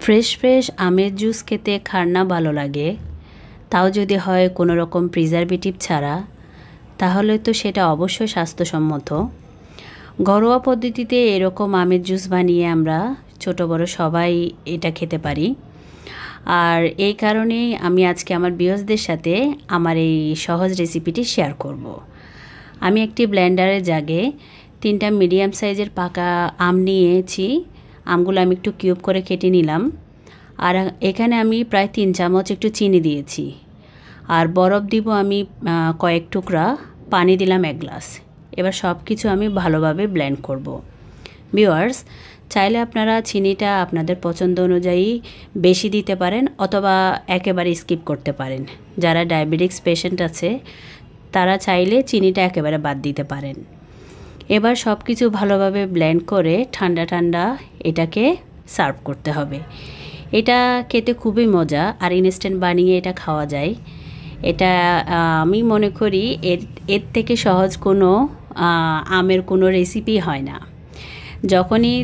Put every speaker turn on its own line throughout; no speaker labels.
Fresh fresh আমের juice খেতে কার না ভালো লাগে, তাও যদি হয় কোনো রকম প্রিজারভেটিভ ছাড়া, তাহলে তো সেটা অবশ্যই স্বাস্থ্যসম্মত। ঘরোয়া পদ্ধতিতে এরকম আমের জুস বানিয়ে আমরা ছোট বড় সবাই এটা খেতে পারি। আর এই কারণেই আমি আজকে আমার ভিউয়ার্সদের সাথে আমার এই সহজ রেসিপিটি শেয়ার করব। আমি একটি ব্লেন্ডারের জাগে 3টা মিডিয়াম সাইজের পাকা আম নিয়েছি। আমগুলো আমি একটু কিউব করে কেটে নিলাম। আর এখানে আমি প্রায় 3 চামচ একটু চিনি দিয়েছি। আর বরফ দিব আমি কয়েক টুকরা, পানি দিলাম 1 গ্লাস। এবার সব কিছু আমি ভালোভাবে ব্লেন্ড করব। ভিউয়ার্স, চাইলে আপনারা চিনিটা আপনাদের পছন্দ অনুযায়ী বেশি দিতে পারেন অথবা একেবারে স্কিপ করতে পারেন। যারা ডায়াবেটিক্স পেশেন্ট আছে তারা চাইলে চিনিটা একেবারে বাদ দিতে পারেন। এবার সব কিছু ভালোভাবে ব্লেন্ড করে ঠান্ডা ঠান্ডা এটাকে সার্ভ করতে হবে। এটা খেতে খুবই মজা, আর ইনস্ট্যান্ট বানিয়ে এটা খাওয়া যায়। এটা আমি মনে করি এর থেকে সহজ কোনো আমের কোনো রেসিপি হয় না। যখনই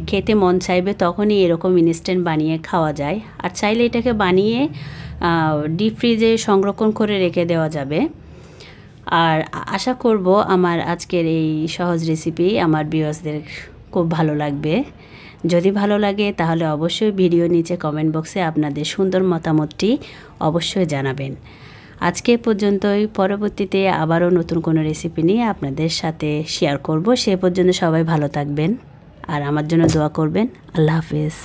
খেতে মন চাইবে তখনই এরকম ইনস্ট্যান্ট বানিয়ে খাওয়া যায়। আর চাইলে এটাকে বানিয়ে ডিপ ফ্রিজে সংরক্ষণ করে রেখে দেওয়া যাবে। আর আশা করব আমার আজকের এই সহজ রেসিপি আমার ভিউয়ার্সদের খুব ভালো লাগবে। যদি ভালো লাগে তাহলে অবশ্যই ভিডিও নিচে কমেন্ট বক্সে আপনাদের সুন্দর মতামতটি অবশ্যই জানাবেন। আজকে পর্যন্তই, পরবর্তীতে আবারও নতুন কোনো রেসিপি নিয়ে আপনাদের সাথে শেয়ার করব। সে পর্যন্ত সবাই ভালো থাকবেন আর আমার জন্য দোয়া করবেন। আল্লাহ হাফেজ।